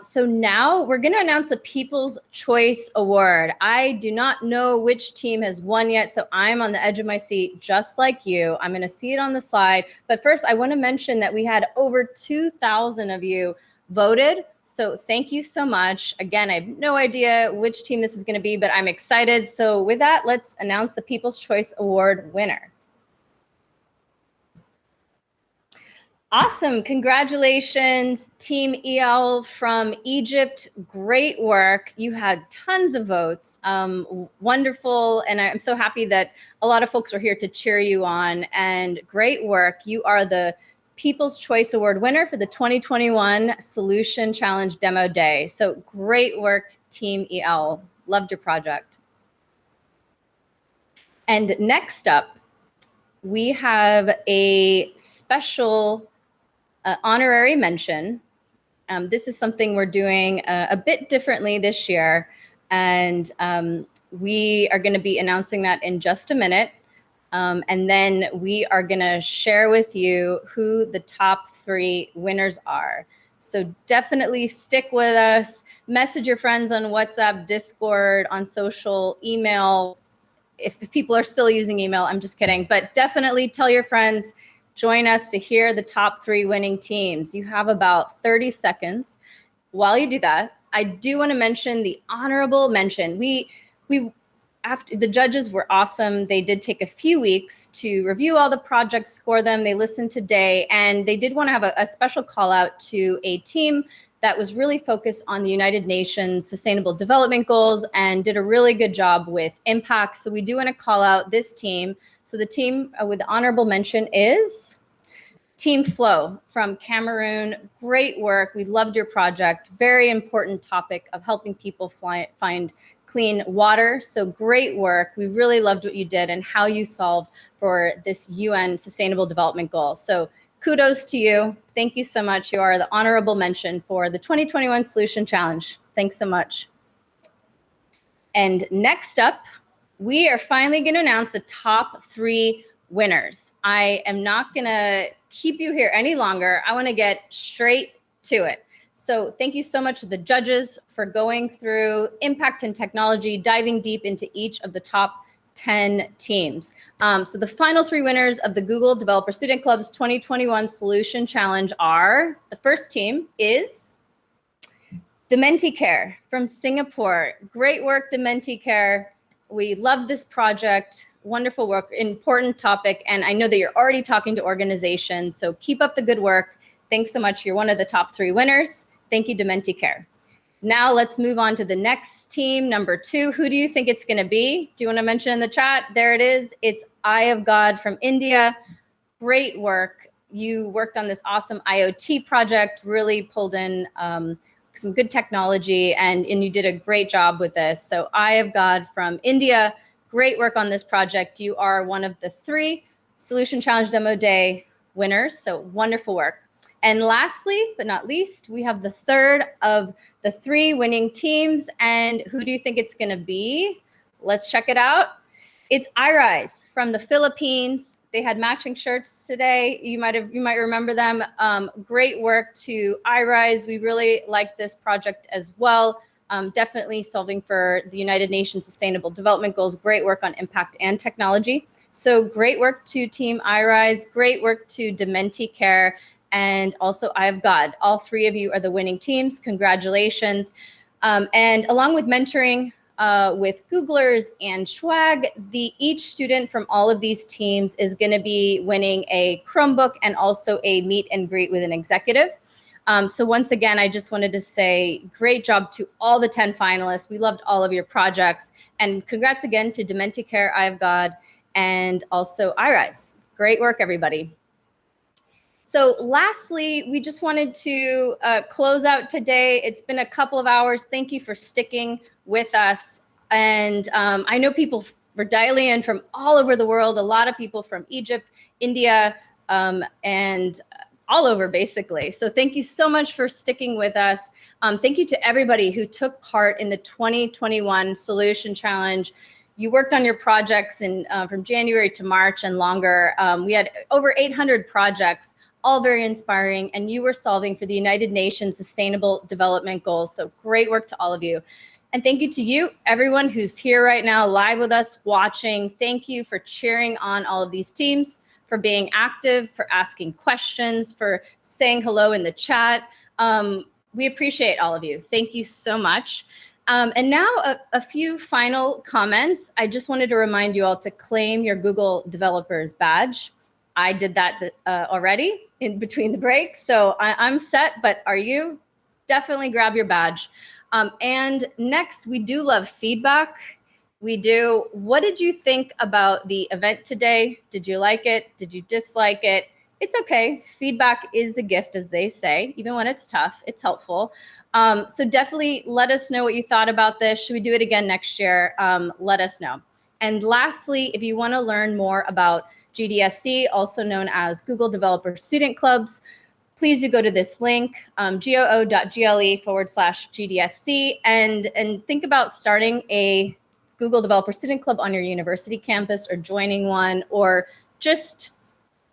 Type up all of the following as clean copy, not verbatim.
So now we're going to announce the People's Choice Award. I do not know which team has won yet, so I'm on the edge of my seat just like you. I'm going to see it on the slide. But first, I want to mention that we had over 2,000 of you voted. So thank you so much. Again, I have no idea which team this is going to be, but I'm excited. So with that, let's announce the People's Choice Award winner. Awesome. Congratulations, Team EL from Egypt. Great work. You had tons of votes. Wonderful. And I'm so happy that a lot of folks were here to cheer you on. And great work. You are the People's Choice Award winner for the 2021 Solution Challenge Demo Day. So great work, Team EL. Loved your project. And next up, we have a special honorary mention. This is something we're doing a bit differently this year, and we are going to be announcing that in just a minute. And then we are going to share with you who the top 3 winners are. So definitely stick with us. Message your friends on WhatsApp, Discord, on social, email. If people are still using email, I'm just kidding. But definitely tell your friends. Join us to hear the top 3 winning teams. You have about 30 seconds. While you do that, I do want to mention the honorable mention. After the judges were awesome. They did take a few weeks to review all the projects, score them. They listened today, and they did want to have a special call out to a team that was really focused on the United Nations Sustainable Development Goals and did a really good job with impact. So we do want to call out this team. So the team with the honorable mention is Team Flow from Cameroon. Great work. We loved your project. Very important topic of helping people find clean water. So great work. We really loved what you did and how you solved for this UN Sustainable Development Goal. So kudos to you. Thank you so much. You are the honorable mention for the 2021 Solution Challenge. Thanks so much. And next up, we are finally going to announce the top 3 winners. I am not going to keep you here any longer. I want to get straight to it. So thank you so much to the judges for going through impact and technology, diving deep into each of the top 10 teams. So the final 3 winners of the Google Developer Student Club's 2021 Solution Challenge are, the first team is Dementicare from Singapore. Great work, Dementicare. We love this project. Wonderful work, important topic. And I know that you're already talking to organizations, so keep up the good work. Thanks so much. You're one of the top 3 winners. Thank you, Dementicare. Now let's move on to the next team, number 2. Who do you think it's going to be? Do you want to mention in the chat? There it is. It's Eye of God from India. Great work. You worked on this awesome IoT project, really pulled in some good technology, and you did a great job with this. So Eye of God from India, great work on this project. You are one of the 3 Solution Challenge Demo Day winners, so wonderful work. And lastly, but not least, we have the third of the 3 winning teams. And who do you think it's gonna be? Let's check it out. It's iRise from the Philippines. They had matching shirts today. You might remember them. Great work to iRise. We really like this project as well. Definitely solving for the United Nations Sustainable Development Goals. Great work on impact and technology. So great work to Team iRise. Great work to Dementicare and also Eye of God. All 3 of you are the winning teams. Congratulations. And along with mentoring, with Googlers and Swag, each student from all of these teams is going to be winning a Chromebook and also a meet and greet with an executive. So once again, I just wanted to say great job to all the 10 finalists. We loved all of your projects. And congrats again to Dementicare, Eye of God, and also iRise. Great work, everybody. So lastly, we just wanted to close out today. It's been a couple of hours. Thank you for sticking with us. And I know people were dialing in from all over the world, a lot of people from Egypt, India, and all over basically. So thank you so much for sticking with us. Thank you to everybody who took part in the 2021 Solution Challenge. You worked on your projects from January to March and longer. We had over 800 projects all very inspiring, and you were solving for the United Nations Sustainable Development Goals. So great work to all of you. And thank you to you, everyone who's here right now, live with us, watching. Thank you for cheering on all of these teams, for being active, for asking questions, for saying hello in the chat. We appreciate all of you. Thank you so much. And now a few final comments. I just wanted to remind you all to claim your Google Developers Badge. I did that already in between the breaks, so I'm set, but are you? Definitely grab your badge. And next, we do love feedback. We do. What did you think about the event today? Did you like it? Did you dislike it? It's okay. Feedback is a gift, as they say. Even when it's tough, it's helpful. So definitely let us know what you thought about this. Should we do it again next year? Let us know. And lastly, if you want to learn more about GDSC, also known as Google Developer Student Clubs, please do go to this link, goo.gle/GDSC, and think about starting a Google Developer Student Club on your university campus, or joining one, or just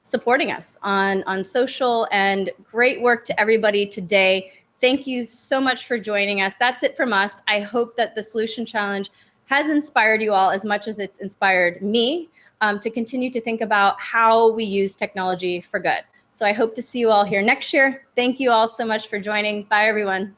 supporting us on social. And great work to everybody today. Thank you so much for joining us. That's it from us. I hope that the Solution Challenge has inspired you all as much as it's inspired me to continue to think about how we use technology for good. So I hope to see you all here next year. Thank you all so much for joining. Bye, everyone.